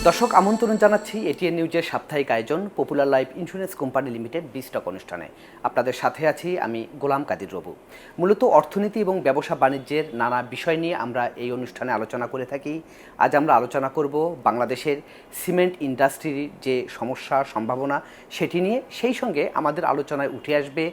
দর্শক আমন্ত্রণ জানাচ্ছি এটিএন নিউজের সাপ্তাহিক আয়োজন popular life insurance company limited বিস্টক অনুষ্ঠানে। আপনাদের সাথে আছি আমি গোলাম কাদির রবু। মূলত অর্থনীতি এবং ব্যবসা বাণিজ্যের নানা বিষয় নিয়ে আমরা এই অনুষ্ঠানে আলোচনা করে থাকি। আজ আমরা আলোচনা করব বাংলাদেশের সিমেন্ট ইন্ডাস্ট্রির যে সমস্যা সম্ভাবনা সেটি নিয়ে, সেই সঙ্গে আমাদের আলোচনায় উঠে আসবে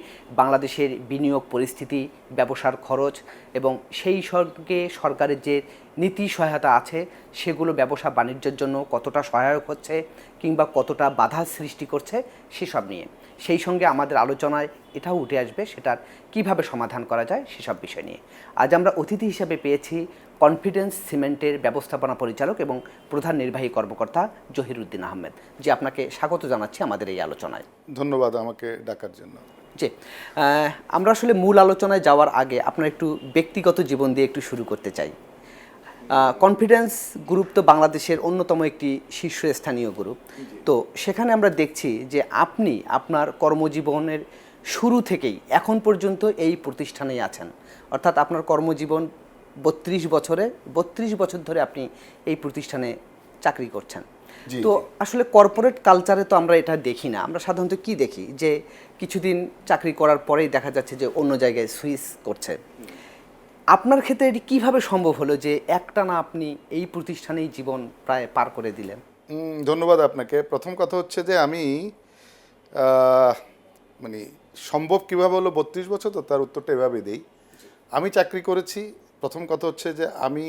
বাংলাদেশের বিনিয়োগ পরিস্থিতি, ব্যবসার খরচ এবং সেই সঙ্গে সরকারের যে নীতি সহায়তা আছে সেগুলো ব্যবসা বাণিজ্যের জন্য কতটা সহায়ক হচ্ছে কিংবা কতটা বাধা সৃষ্টি করছে সেসব নিয়ে। সেই সঙ্গে আমাদের আলোচনায় এটাও উঠে আসবে সেটার কিভাবে সমাধান করা যায় সেসব বিষয় নিয়ে। আজ আমরা অতিথি হিসেবে পেয়েছি কনফিডেন্স সিমেন্টের ব্যবস্থাপনা পরিচালক এবং প্রধান নির্বাহী কর্মকর্তা জহিরুদ্দিন আহমেদ। যে আপনাকে স্বাগত জানাচ্ছি আমাদের এই আলোচনায়। ধন্যবাদ আমাকে ডাকার জন্য। জি, আমরা আসলে মূল আলোচনায় যাওয়ার আগে আপনার একটু ব্যক্তিগত জীবন দিয়ে একটু শুরু করতে চাই। কনফিডেন্স গ্রুপ তো বাংলাদেশের অন্যতম একটি শীর্ষস্থানীয় গ্রুপ। তো সেখানে আমরা দেখছি যে আপনি আপনার কর্মজীবনের শুরু থেকেই এখন পর্যন্ত এই প্রতিষ্ঠানেই আছেন, অর্থাৎ আপনার কর্মজীবন 32 বছর ধরে আপনি এই প্রতিষ্ঠানে চাকরি করছেন। তো আসলে কর্পোরেট কালচারে তো আমরা এটা দেখি না। আমরা সাধারণত কি দেখি যে কিছুদিন চাকরি করার পরেই দেখা যাচ্ছে যে অন্য জায়গায় সুইচ করছে। আপনার ক্ষেত্রে এটি কীভাবে সম্ভব হলো যে একটানা আপনি এই প্রতিষ্ঠানেই জীবন প্রায় পার করে দিলেন? ধন্যবাদ আপনাকে। প্রথম কথা হচ্ছে যে আমি মানে সম্ভব কীভাবে হলো 32 বছর, তো তার উত্তরটা এভাবে দিই। আমি চাকরি করেছি। প্রথম কথা হচ্ছে যে আমি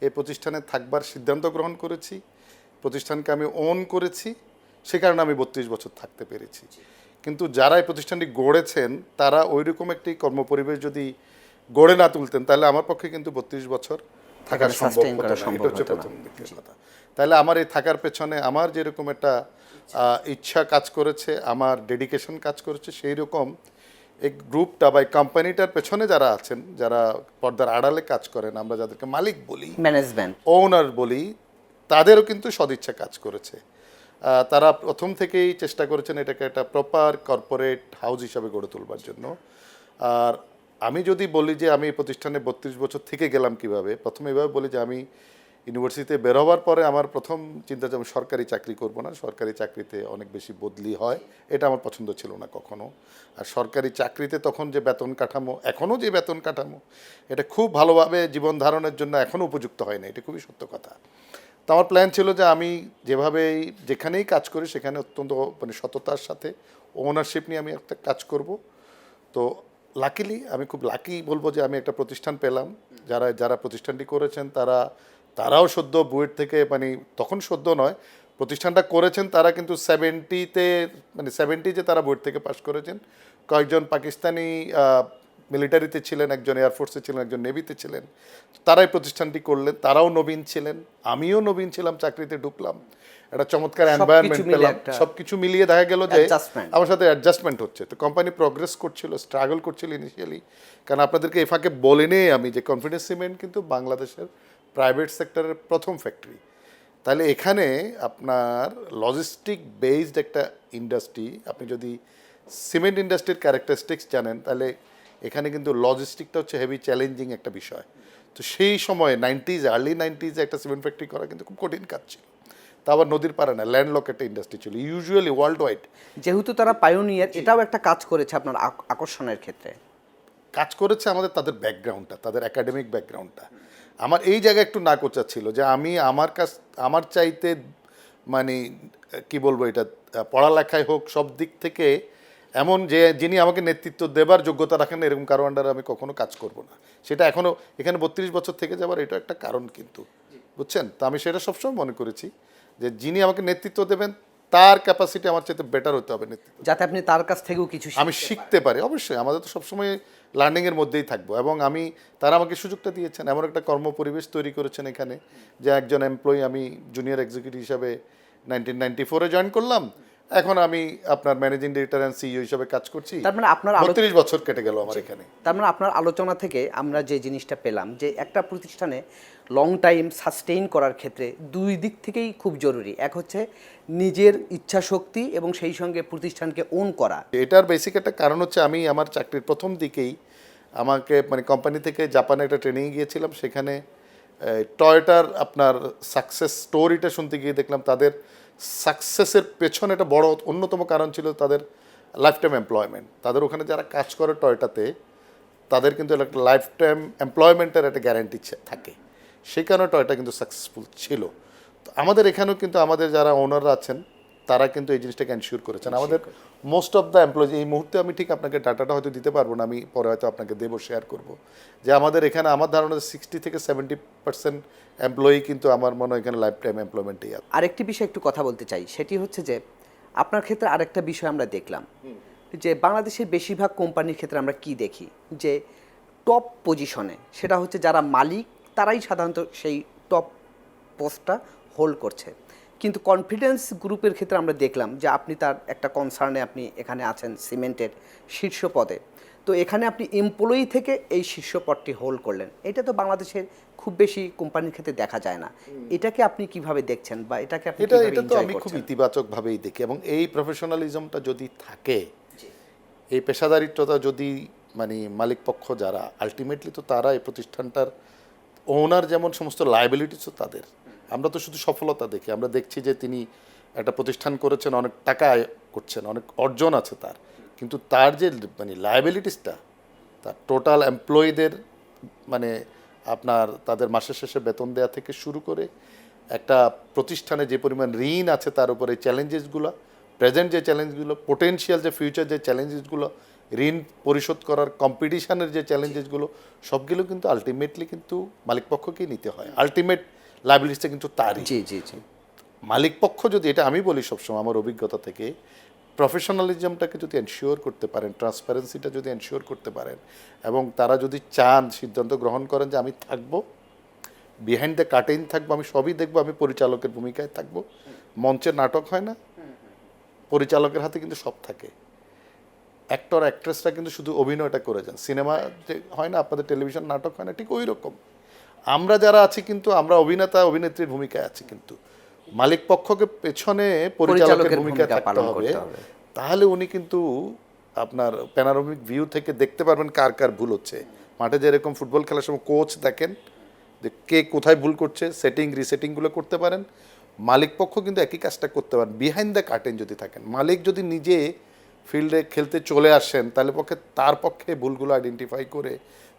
এই প্রতিষ্ঠানে থাকবার সিদ্ধান্ত গ্রহণ করেছি, প্রতিষ্ঠানকে আমি ওন করেছি, সে কারণে আমি 32 বছর থাকতে পেরেছি। কিন্তু যারা এই প্রতিষ্ঠানটি গড়েছেন তারা ওই রকম একটি কর্মপরিবেশ যদি গড়ে না তুলতেন তাহলে আমার পক্ষে কিন্তু 32 বছর থাকা সম্ভব হতো না। এটা হচ্ছে প্রথম দিকের কথা। তাহলে আমার এই থাকার পেছনে আমার যেরকম একটা ইচ্ছা কাজ করেছে, আমার ডেডিকেশন কাজ করেছে, সেই রকম এই গ্রুপটা বা এই কোম্পানিটার পেছনে যারা আছেন, যারা পর্দার আড়ালে কাজ করেন, আমরা যাদেরকে মালিক বলি, ম্যানেজমেন্ট, ওনার বলি, তাদেরও কিন্তু সদিচ্ছা কাজ করেছে। তারা প্রথম থেকেই চেষ্টা করেছেন এটাকে একটা প্রপার কর্পোরেট হাউস হিসাবে গড়ে তোলবার জন্য। আর আমি যদি বলি যে আমি এই প্রতিষ্ঠানে 32 বছর থেকে গেলাম কিভাবে, প্রথমে এভাবে বলি যে আমি ইউনিভার্সিটিতে বের হওয়ার পরে আমার প্রথম চিন্তা যে আমি সরকারি চাকরি করব না। সরকারি চাকরিতে অনেক বেশি বদলি হয়, এটা আমার পছন্দ ছিল না কখনো। আর সরকারি চাকরিতে তখন যে বেতন কাঠামো, এখনও যে বেতন কাঠামো, এটা খুব ভালোভাবে জীবন ধারণের জন্য এখনও উপযুক্ত হয় না, এটা খুবই সত্য কথা। তো আমার প্ল্যান ছিল যে আমি যেভাবেই যেখানেই কাজ করি সেখানে অত্যন্ত সততার সাথে ওনারশিপ নিয়ে আমি একটা কাজ করব। তো লাকিলি আমি খুব লাকি বলবো যে আমি একটা প্রতিষ্ঠান পেলাম। যারা প্রতিষ্ঠানটি করেছেন তারাও সদ্য বুয়েট থেকে, তখন সদ্য নয়, প্রতিষ্ঠানটা করেছেন তারা কিন্তু 70 যে তারা বুয়েট থেকে পাশ করেছেন। কয়েকজন পাকিস্তানি মিলিটারিতে ছিলেন, একজন এয়ারফোর্সে ছিলেন, একজন নেভিতে ছিলেন। তারাই প্রতিষ্ঠানটি করলেন, তারাও নবীন ছিলেন, আমিও নবীন ছিলাম, চাকরিতে ঢুকলাম, একটা চমৎকার এনভায়রনমেন্ট পেলাম। সব কিছু মিলিয়ে দেখা গেল যে আমার সাথে অ্যাডজাস্টমেন্ট হচ্ছে। তো কোম্পানি প্রগ্রেস করছিল, স্ট্রাগল করছিল ইনিশিয়ালি। কারণ আপনাদেরকে এই ফাঁকে বলে নেই আমি যে কনফিডেন্স সিমেন্ট কিন্তু বাংলাদেশের প্রাইভেট সেক্টরের প্রথম ফ্যাক্টরি। তাহলে এখানে আপনার লজিস্টিক বেসড একটা ইন্ডাস্ট্রি। আপনি যদি সিমেন্ট ইন্ডাস্ট্রির ক্যারেক্টারিস্টিক্স জানেন তাহলে এখানে কিন্তু লজিস্টিকটা হচ্ছে হেভি চ্যালেঞ্জিং একটা বিষয়। তো সেই সময় আর্লি 90s একটা সিমেন্ট ফ্যাক্টরি করা কিন্তু খুব কঠিন কাজ ছিল। তা আবার নদীর পারে না, ল্যান্ডলক একটা ইন্ডাস্ট্রি ছিল ইউজুয়ালি ওয়ার্ল্ড ওয়াইড। যেহেতু তারা পায়োনিয়ার, এটাও একটা কাজ করেছে আপনার আকর্ষণের ক্ষেত্রে। কাজ করেছে তাদের ব্যাকগ্রাউন্ডটা, তাদের একাডেমিক ব্যাকগ্রাউন্ডটা আমার এই জায়গায় একটু না কোচা ছিল যে আমি আমার চাইতে কি বলবো, এটা পড়ালেখায় হোক সব দিক থেকে এমন যে যিনি আমাকে নেতৃত্ব দেবার যোগ্যতা রাখেন না, এরকম কারো আন্ডারে আমি কখনো কাজ করব না। সেটা এখনও এখানে 32 বছর থেকে যাবার এটা একটা কারণ কিন্তু, বুঝছেন? তো আমি সেটা সবসময় মনে করেছি যে যিনি আমাকে নেতৃত্ব দেবেন তার ক্যাপাসিটি আমার চাইতে বেটার হতে হবে, নেতৃত্ব, যাতে আপনি তার কাছ থেকেও কিছু আমি শিখতে পারি। অবশ্যই আমাদের তো সবসময় লার্নিংয়ের মধ্যেই থাকবো। এবং তারা আমাকে সুযোগটা দিয়েছেন, এমন একটা কর্মপরিবেশ তৈরি করেছেন এখানে যে একজন এমপ্লয়ি, আমি জুনিয়র এক্সিকিউটিভ হিসাবে 1994-এ জয়েন করলাম, এখন আমি আপনার ম্যানেজিং ডিরেক্টর অ্যান্ড সিইও হিসেবে কাজ করছি। তার মানে আপনার 32 বছর কেটে গেল আমার এখানে। তার মানে আপনার আলোচনা থেকে আমরা যে জিনিসটা পেলাম যে একটা প্রতিষ্ঠানে লং টাইম সাস্টেইন করার ক্ষেত্রে দুই দিক থেকেই খুব জরুরি। এক হচ্ছে নিজের ইচ্ছা শক্তি এবং সেই সঙ্গে প্রতিষ্ঠানকে ওন করা। এটার বেসিক একটা কারণ হচ্ছে আমি আমার চাকরির প্রথম দিকেই আমাকে কোম্পানি থেকে জাপানে একটা ট্রেনিংয়ে গিয়েছিলাম। সেখানে টয়োটার আপনার সাকসেস স্টোরিটা শুনতে গিয়ে দেখলাম তাদের সাকসেসের পেছনে একটা বড় অন্যতম কারণ ছিল তাদের লাইফ টাইম এমপ্লয়মেন্ট। তাদের ওখানে যারা কাজ করে টয়োটাতে তাদের কিন্তু একটা লাইফ টাইম এমপ্লয়মেন্টের একটা গ্যারান্টি থাকে, সেই কারণে টয়োটা কিন্তু সাকসেসফুল ছিল। তো আমাদের এখানেও কিন্তু আমাদের যারা ওনাররা আছেন তারা কিন্তু এই জিনিসটাকে এনশিওর করেছেন। আমাদের মোস্ট অফ দ্য এমপ্লয়িজ, এই মুহূর্তে আমি ঠিক আপনাকে ডাটাটা হয়তো দিতে পারবো না, আমি পরে হয়তো আপনাকে দেবো, শেয়ার করব, যে আমাদের এখানে আমার ধারণা 60 থেকে 70% এমপ্লয়ি কিন্তু আমার মনে হয় এখানে লাইফ টাইম এমপ্লয়মেন্টেই আছে। আরেকটি বিষয় একটু কথা বলতে চাই, সেটি হচ্ছে যে আপনার ক্ষেত্রে আরেকটা বিষয় আমরা দেখলাম যে বাংলাদেশের বেশিরভাগ কোম্পানির ক্ষেত্রে আমরা কি দেখি যে টপ পজিশনে, সেটা হচ্ছে যারা মালিক তারাই সাধারণত সেই টপ পোস্টটা হোল্ড করছে। কিন্তু কনফিডেন্স গ্রুপের ক্ষেত্রে আমরা দেখলাম যে আপনি তার একটা কনসার্নে আপনি এখানে আছেন সিমেন্টের শীর্ষ পদে, তো এখানে আপনি এমপ্লয়ি থেকে এই শীর্ষ পদটি হোল্ড করলেন। এটা তো বাংলাদেশের খুব বেশি কোম্পানির ক্ষেত্রে দেখা যায় না। এটাকে আপনি কিভাবে দেখছেন বা এটাকে আপনি এটা কিভাবে এটা তো এনজয় আমি খুব করছেন? ইতিবাচকভাবেই দেখি, এবং এই প্রফেশনালিজমটা যদি থাকে, এই পেশাদারিত্বতা যদি মানে মালিক পক্ষ যারা আলটিমেটলি তো তারা এই প্রতিষ্ঠানটার ওনার, যেমন সমস্ত লায়াবিলিটিসও তাদের। আমরা তো শুধু সফলতা দেখি, আমরা দেখছি যে তিনি একটা প্রতিষ্ঠান করেছেন, অনেক টাকা আয় করছেন, অনেক অর্জন আছে তার, কিন্তু তার যে মানে লায়াবিলিটিসটা, তার টোটাল এমপ্লয়ীদের মানে আপনার তাদের মাসের শেষে বেতন দেওয়া থেকে শুরু করে একটা প্রতিষ্ঠানে যে পরিমাণ ঋণ আছে তার উপরে চ্যালেঞ্জেসগুলো, প্রেজেন্ট যে চ্যালেঞ্জগুলো, পোটেনশিয়াল যে ফিউচার যে চ্যালেঞ্জেসগুলো, ঋণ পরিশোধ করার কম্পিটিশনের যে চ্যালেঞ্জেসগুলো, সবগুলো কিন্তু আলটিমেটলি কিন্তু মালিকপক্ষকেই নিতে হয়। আলটিমেট লাইবিলিটিসটা কিন্তু তারই। জি জি জি। মালিকপক্ষ যদি, এটা আমি বলি সবসময় আমার অভিজ্ঞতা থেকে, প্রফেশনালিজমটাকে যদি এনশিওর করতে পারেন, ট্রান্সপারেন্সিটা যদি এনশিওর করতে পারেন, এবং তারা যদি চান, সিদ্ধান্ত গ্রহণ করেন যে আমি থাকবো, বিহাইন্ড দ্য কার্টেন থাকবো, আমি সবই দেখবো, আমি পরিচালকের ভূমিকায় থাকবো। মঞ্চের নাটক হয় না, পরিচালকের হাতে কিন্তু সব থাকে। অ্যাক্টর অ্যাক্ট্রেসরা কিন্তু শুধু অভিনয়টা করে যান। সিনেমা যে হয় না, আপনাদের টেলিভিশন নাটক হয় না, ঠিক ওই রকম আমরা যারা আছি কিন্তু আমরা অভিনেতা অভিনেত্রীর ভূমিকায় আছি, কিন্তু মালিক পক্ষকে পেছনে পরিচালকের ভূমিকায় থাকতে হবে। তাহলে উনি কিন্তু আপনার প্যানোরামিক ভিউ থেকে দেখতে পারবেন কার কার ভুল হচ্ছে। মাঠে যেরকম ফুটবল খেলার সময় কোচ দেখেন যে কে কোথায় ভুল করছে, সেটিং রিসেটিংগুলো করতে পারেন। মালিক পক্ষ কিন্তু একই কাজটা করতে পারেন বিহাইন্ড দ্য কার্টেন যদি থাকেন। মালিক যদি নিজে ফিল্ডে খেলতে চলে আসেন, তাহলে তার পক্ষে ভুলগুলো আইডেন্টিফাই করে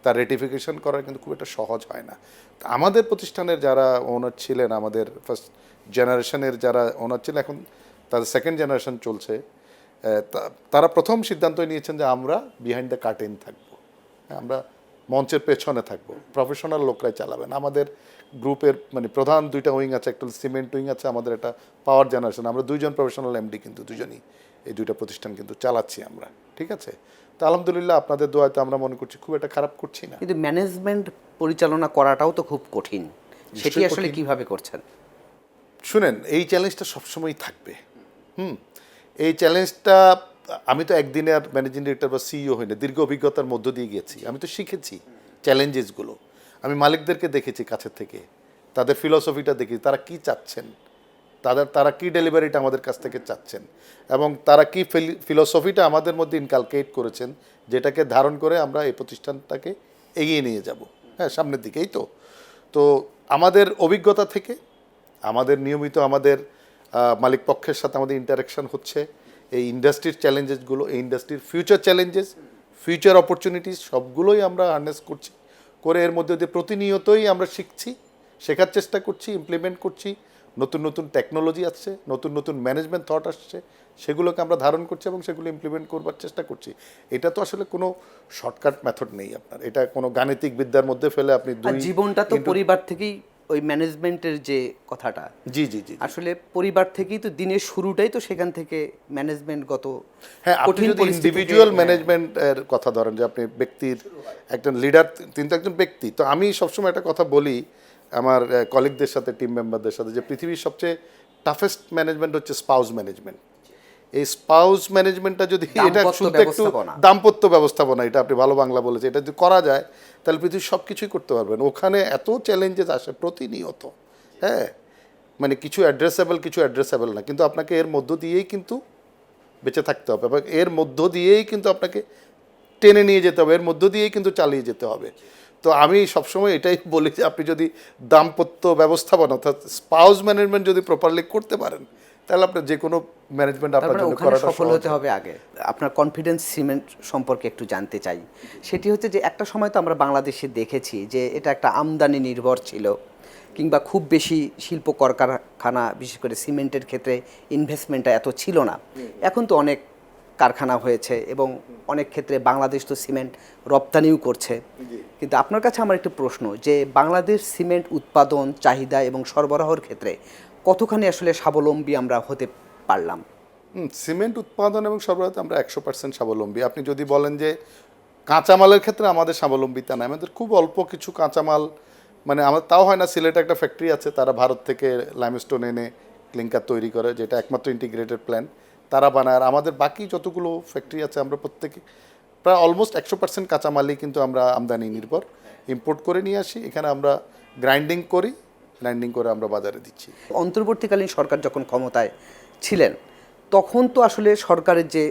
তার রেটিফিকেশন করা কিন্তু খুব একটা সহজ হয় না। আমাদের প্রতিষ্ঠানের যারা ওনার ছিলেন, আমাদের ফার্স্ট জেনারেশনের যারা ওনার ছিলেন, এখন তাদের সেকেন্ড জেনারেশন চলছে, তারা প্রথম সিদ্ধান্ত নিয়েছেন যে আমরা বিহাইন্ড দ্য কার্টেন থাকবো, আমরা মঞ্চের পেছনে থাকবো, প্রফেশনাল লোকরাই চালাবেন। আমাদের গ্রুপের মানে প্রধান দুইটা উইং আছে, একটা সিমেন্ট উইং আছে, আমাদের একটা পাওয়ার জেনারেশন, আমরা দুইজন প্রফেশনাল এমডি, কিন্তু দুজনই এই দুইটা প্রতিষ্ঠান কিন্তু চালাচ্ছি আমরা, ঠিক আছে। তো আলহামদুলিল্লাহ আপনাদের দোয়াতে আমরা মনে করছি খুব একটা খারাপ করছি না। কিন্তু ম্যানেজমেন্ট পরিচালনা করাটাও তো খুব কঠিন, সেটি আসলে কিভাবে করছেন? শুনেন, এই চ্যালেঞ্জটা সবসময়ই থাকবে। এই চ্যালেঞ্জটা আমি তো একদিনে আর ম্যানেজিং ডিরেক্টর বা সিইও হই না, দীর্ঘ অভিজ্ঞতার মধ্য দিয়ে গিয়েছি, আমি তো শিখেছি চ্যালেঞ্জেসগুলো। আমি মালিকদেরকে দেখেছি কাছের থেকে, তাদের ফিলসফিটা দেখি, তারা কি চাচ্ছেন, তারা কি ডেলিভারিটা আমাদের কাছ থেকে চাচ্ছেন, এবং তারা কি ফিলসফিটা আমাদের মধ্যে ইনকালকেট করেছেন, যেটাকে ধারণ করে আমরা এই প্রতিষ্ঠানটাকে এগিয়ে নিয়ে যাব, হ্যাঁ, সামনের দিকেই। তো আমাদের অভিজ্ঞতা থেকে আমাদের নিয়মিত আমাদের মালিক পক্ষের সাথে আমাদের ইন্টারাকশন হচ্ছে, এই ইন্ডাস্ট্রির চ্যালেঞ্জেসগুলো, এই ইন্ডাস্ট্রির ফিউচার চ্যালেঞ্জেস, ফিউচার অপরচুনিটিস সবগুলোই আমরা হারনেস করছি, করে এর মধ্যে দিয়ে প্রতিনিয়তই আমরা শিখছি, শেখার চেষ্টা করছি, ইমপ্লিমেন্ট করছি। নতুন নতুন টেকনোলজি আসছে, নতুন নতুন ম্যানেজমেন্ট থট আসছে, সেগুলোকে আমরা ধারণ করছি এবং সেগুলো ইমপ্লিমেন্ট করবার চেষ্টা করছি। এটা তো আসলে কোনো শর্টকাট মেথড নেই আপনার, এটা কোনো গাণিতিক বিদ্যার মধ্যে ফেলে আপনি জীবনটা তো পরিবার থেকেই, ওই ম্যানেজমেন্টের যে কথাটা, জি জি জি আসলে পরিবার থেকেই তো দিনের শুরুটাই তো সেখান থেকে ম্যানেজমেন্টগত। হ্যাঁ, আপনি যদি ইন্ডিভিজুয়াল ম্যানেজমেন্টের কথা ধরেন, যে আপনি ব্যক্তির একজন লিডার, তিনি তো একজন ব্যক্তি। তো আমি সবসময় একটা কথা বলি আমার কলিগদের সাথে, টিম মেম্বারদের সাথে, যে পৃথিবীর সবচেয়ে টাফেস্ট ম্যানেজমেন্ট হচ্ছে স্পাউস ম্যানেজমেন্ট। এই স্পাউস ম্যানেজমেন্টটা যদি, এটা শুনতে একটু দাম্পত্য ব্যবস্থাপনা, এটা আপনি ভালো বাংলা বলেছে, এটা যদি করা যায় তাহলে পৃথিবীর সব কিছুই করতে পারবেন। ওখানে এত চ্যালেঞ্জেস আসে প্রতিনিয়ত, হ্যাঁ, মানে কিছু অ্যাড্রেসেবল না, কিন্তু আপনাকে এর মধ্য দিয়েই কিন্তু বেঁচে থাকতে হবে, এবং এর মধ্য দিয়েই কিন্তু আপনাকে টেনে নিয়ে যেতে হবে, এর মধ্য দিয়েই কিন্তু চালিয়ে যেতে হবে। তো আমি সবসময় এটাই বলি যে আপনি যদি দাম্পত্য ব্যবস্থাপনা অর্থাৎ স্পাউস ম্যানেজমেন্ট যদি প্রপারলি করতে পারেন, তাহলে আপনার যে কোনো ম্যানেজমেন্ট তার আপনার মানে জন্য ওখানে করাটা সফল সহজ হতে হবে আগে। আপনার কনফিডেন্স সিমেন্ট সম্পর্কে একটু জানতে চাই। সেটি হচ্ছে যে একটা সময় তো আমরা বাংলাদেশে দেখেছি যে এটা একটা আমদানি নির্ভর ছিল, কিংবা খুব বেশি শিল্প কলকারখানা বিশেষ করে সিমেন্টের ক্ষেত্রে ইনভেস্টমেন্টটা এত ছিল না। এখন তো অনেক কারখানা হয়েছে এবং অনেক ক্ষেত্রে বাংলাদেশ তো সিমেন্ট রপ্তানিও করছে। কিন্তু আপনার কাছে আমার একটু প্রশ্ন যে বাংলাদেশ সিমেন্ট উৎপাদন চাহিদা এবং সরবরাহের ক্ষেত্রে কতখানি আসলে স্বাবলম্বী আমরা হতে পারলাম? সিমেন্ট উৎপাদন এবং সরবরাহতে আমরা 100% স্বাবলম্বী। আপনি যদি বলেন যে কাঁচামালের ক্ষেত্রে আমাদের স্বাবলম্বিতা নাই, আমাদের খুব অল্প কিছু কাঁচামাল, মানে আমার তাও হয় না। সিলেটে একটা ফ্যাক্টরি আছে, তারা ভারত থেকে লাইমস্টোন এনে ক্লিংকার তৈরি করে, যেটা একমাত্র ইন্টিগ্রেটেড প্ল্যান্ট তারা বানায়। আর আমাদের বাকি যতগুলো ফ্যাক্টরি আছে আমরা প্রত্যেকে প্রায় অলমোস্ট 100% কাঁচামালই কিন্তু আমরা আমদানি নির্ভর, ইম্পোর্ট করে নিয়ে আসি, এখানে আমরা গ্রাইন্ডিং করি, গ্রাইন্ডিং করে আমরা বাজারে দিচ্ছি। অন্তর্বর্তীকালীন সরকার যখন ক্ষমতায় ছিলেন তখন তো আসলে সরকারের যে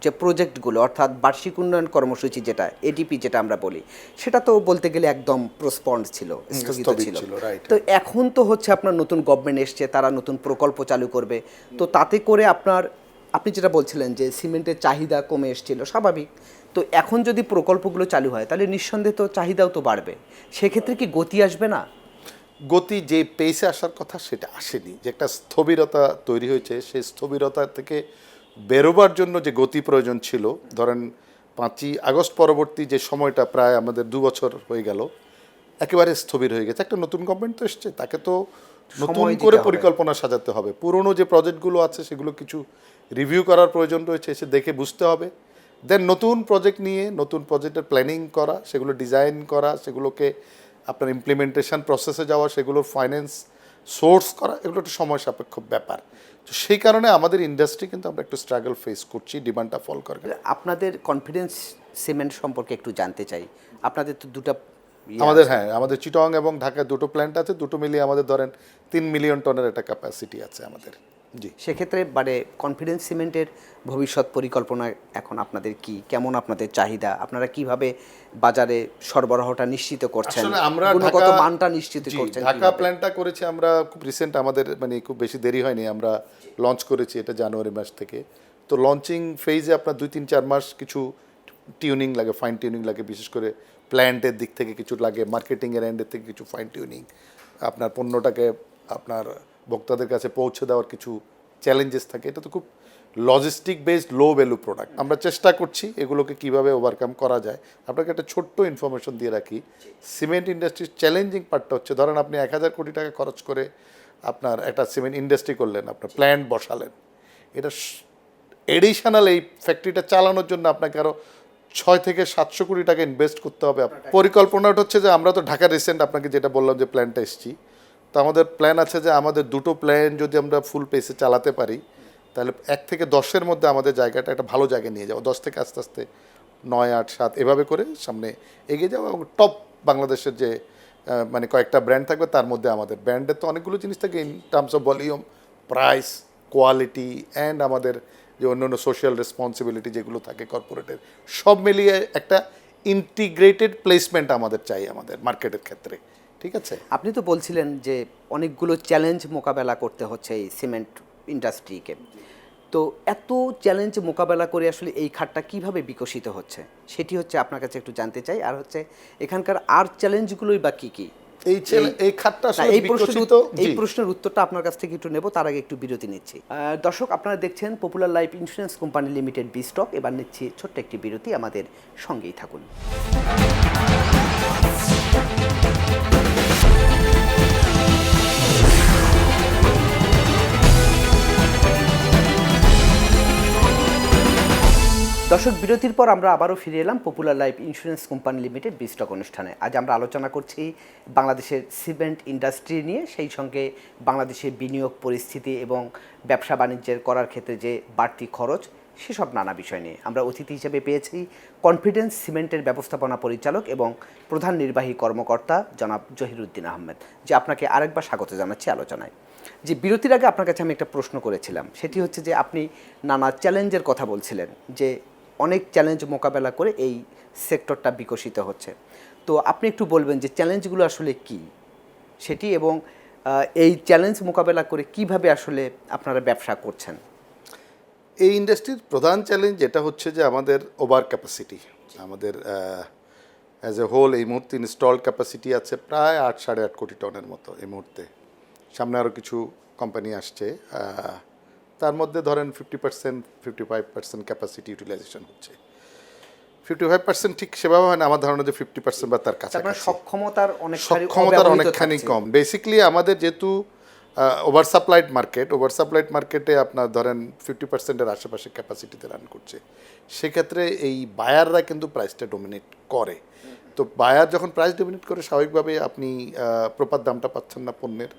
যে প্রজেক্টগুলো অর্থাৎ বার্ষিক উন্নয়ন কর্মসূচি যেটা এডিপি যেটা আমরা বলি, সেটা তো বলতে গেলে একদম প্রস্পন্ড ছিল, স্থগিত স্থগিত ছিল। ছিল, right. তো এখন তো হচ্ছে আপনার নতুন গভর্নমেন্ট এসছে, তারা নতুন প্রকল্প চালু করবে। তো তাতে করে আপনি যেটা বলছিলেন যে সিমেন্টের চাহিদা কমে এসেছিল, স্বাভাবিক। তো এখন যদি প্রকল্পগুলো চালু হয় তাহলে নিঃসন্দেহে তো চাহিদাও তো বাড়বে, সেক্ষেত্রে কি গতি আসবে না? গতি যে পেসে আসার কথা সেটা আসেনি, যে একটা স্থবিরতা তৈরি হয়েছে, সেই স্থবিরতা থেকে বেরোবার জন্য যে গতি প্রয়োজন ছিল, ধরেন 5ই আগস্ট পরবর্তী যে সময়টা প্রায় আমাদের 2 বছর হয়ে গেল, একেবারে স্থবির হয়ে গেছে। একটা নতুন গভর্নমেন্ট তো এসছে, তাকে তো নতুন সময় দিতে করে হবে। পরিকল্পনা সাজাতে হবে। পুরনো যে প্রজেক্টগুলো আছে সেগুলো কিছু রিভিউ করার প্রয়োজন রয়েছে, এসে দেখে বুঝতে হবে। দেন নতুন প্রজেক্ট নিয়ে নতুন প্রজেক্টের প্ল্যানিং করা, সেগুলো ডিজাইন করা, সেগুলোকে আপনার ইমপ্লিমেন্টেশন প্রসেসে যাওয়া, সেগুলোর ফাইন্যান্স সোর্স করা, এগুলো একটা সময় সাপেক্ষ ব্যাপার। তো সেই কারণে আমাদের ইন্ডাস্ট্রি কিন্তু আমরা একটু স্ট্রাগল ফেস করছি, ডিমান্ডটা ফল করে। আপনাদের কনফিডেন্স সিমেন্ট সম্পর্কে একটু জানতে চাই। আপনাদের তো দুটো আমাদের আমাদের চিটং এবং ঢাকায় দুটো প্ল্যান্ট আছে, দুটো মিলিয়ে আমাদের ধরেন 3 মিলিয়ন টনের একটা ক্যাপাসিটি আছে আমাদের। জি, সেক্ষেত্রে মানে কনফিডেন্স সিমেন্টের ভবিষ্যৎ পরিকল্পনা এখন আপনাদের কি, কেমন আপনাদের চাহিদা, আপনারা কিভাবে বাজারে সরবরাহটা নিশ্চিত করছেন, আসলে আমরা গুণগত মানটা নিশ্চিত করছেন ঢাকা কিভাবে? প্ল্যানটা করেছি আমরা খুব রিসেন্ট, আমাদের মানে খুব বেশি দেরি হয়নি, আমরা লঞ্চ করেছি এটা জানুয়ারি মাস থেকে। তো লঞ্চিং ফেজে আপনার 2-3-4 মাস কিছু টিউনিং লাগে, ফাইন টিউনিং লাগে, বিশেষ করে প্ল্যান্টের দিক থেকে কিছু লাগে, মার্কেটিংয়ের এন্ডের থেকে কিছু ফাইন টিউনিং, আপনার পণ্যটাকে আপনার ভোক্তাদের কাছে পৌঁছে দেওয়ার কিছু চ্যালেঞ্জেস থাকে। এটা তো খুব লজিস্টিক বেসড লো ভ্যালু প্রোডাক্ট। আমরা চেষ্টা করছি এগুলোকে কিভাবে ওভারকাম করা যায়। আপনাকে একটা ছোট্ট ইনফরমেশন দিয়ে রাখি, সিমেন্ট ইন্ডাস্ট্রির চ্যালেঞ্জিং পার্টটা হচ্ছে, ধরেন আপনি 1000 কোটি টাকা খরচ করে আপনার একটা সিমেন্ট ইন্ডাস্ট্রি করলেন, আপনার প্ল্যান্ট বসালেন, এটা এডিশনাল এই ফ্যাক্টরিটা চালানোর জন্য আপনাকে আরও 6 থেকে 700 কোটি টাকা ইনভেস্ট করতে হবে। পরিকল্পনাটা হচ্ছে যে আমরা তো ঢাকা রিসেন্ট আপনাকে যেটা বললাম যে প্ল্যানটা এসেছি, তো আমাদের প্ল্যান আছে যে আমাদের দুটো প্ল্যান যদি আমরা ফুল পেসে চালাতে পারি, তাহলে 1 থেকে 10-এর মধ্যে আমাদের জায়গাটা একটা ভালো জায়গায় নিয়ে যাবো। 10 থেকে আস্তে আস্তে 9, 8, 7 এভাবে করে সামনে এগিয়ে যাবো। এবং টপ বাংলাদেশের যে মানে কয়েকটা ব্র্যান্ড থাকবে, তার মধ্যে আমাদের ব্র্যান্ডের তো অনেকগুলো জিনিস থাকে in terms of volume, price, quality and আমাদের যে অন্যান্য সোশ্যাল রেসপন্সিবিলিটি যেগুলো থাকে কর্পোরেটের, সব মিলিয়ে একটা ইন্টিগ্রেটেড প্লেসমেন্ট আমাদের চাই আমাদের মার্কেটের ক্ষেত্রে। ঠিক আছে, আপনি তো বলছিলেন যে অনেকগুলো চ্যালেঞ্জ মোকাবেলা করতে হচ্ছে এই সিমেন্ট ইন্ডাস্ট্রিকে। তো এত চ্যালেঞ্জ মোকাবেলা করে আসলে এই খাতটা কিভাবে বিকশিত হচ্ছে সেটি হচ্ছে আপনার কাছে একটু জানতে চাই। আর হচ্ছে এখানকার আর চ্যালেঞ্জগুলোই বা কী কী? এই খাতটা না, আসলে বিকশিত। এই প্রশ্নের উত্তরটা আপনার কাছ থেকে একটু নেব, তার আগে একটু বিরতি নিচ্ছি। দর্শক, আপনারা দেখছেন popular life insurance company limited B stock. এবার নিচ্ছি ছোট্ট একটি বিরতি, আমাদের সঙ্গেই থাকুন। দর্শক, বিরতির পর আমরা আবারও ফিরে এলাম popular life insurance company limited B stock অনুষ্ঠানে। আজ আমরা আলোচনা করছি বাংলাদেশের সিমেন্ট ইন্ডাস্ট্রি নিয়ে, সেই সঙ্গে বাংলাদেশের বিনিয়োগ পরিস্থিতি এবং ব্যবসা বাণিজ্যের করার ক্ষেত্রে যে বাড়তি খরচ, সেসব নানা বিষয় নিয়ে। আমরা অতিথি হিসেবে পেয়েছি কনফিডেন্স সিমেন্টের ব্যবস্থাপনা পরিচালক এবং প্রধান নির্বাহী কর্মকর্তা জনাব জহিরুদ্দিন আহমেদ, যে আপনাকে আরেকবার স্বাগত জানাচ্ছি আলোচনায়। যে বিরতির আগে আপনার কাছে আমি একটা প্রশ্ন করেছিলাম, সেটি হচ্ছে যে আপনি নানা চ্যালেঞ্জের কথা বলছিলেন, যে অনেক চ্যালেঞ্জ মোকাবেলা করে এই সেক্টরটা বিকশিত হচ্ছে। তো আপনি একটু বলবেন যে চ্যালেঞ্জগুলো আসলে কি সেটি, এবং এই চ্যালেঞ্জ মোকাবেলা করে কিভাবে আসলে আপনারা ব্যবসা করছেন। এই ইন্ডাস্ট্রির প্রধান চ্যালেঞ্জ যেটা হচ্ছে যে আমাদের ওভার ক্যাপাসিটি। আমাদের অ্যাজ এ হোল এই মুহূর্তে ইনস্টলড ক্যাপাসিটি আছে প্রায় 8-8.5 কোটি টনের মতো এই মুহূর্তে। সামনে আরও কিছু কোম্পানি আসছে, তার মধ্যে ধরেন 50% 55% ক্যাপাসিটি ইউটিলাইজেশন হচ্ছে। 55% ঠিক সেভাবে হয় না, আমার ধারণা যে 50% বা তার তার মানে কাছাকাছি। সক্ষমতার অনেকখানি কম। বেসিক্যালি আমাদের যেহেতু ওভার সাপ্লাইড মার্কেটে আপনার ধরেন 50%-এর আশেপাশে ক্যাপাসিটিতে রান করছে, সেক্ষেত্রে এই বায়াররা কিন্তু প্রাইসটা ডোমিনেট করে। তো বায়ার যখন প্রাইস ডোমিনেট করে, স্বাভাবিকভাবে আপনি প্রপার দামটা পাচ্ছেন না পণ্যের।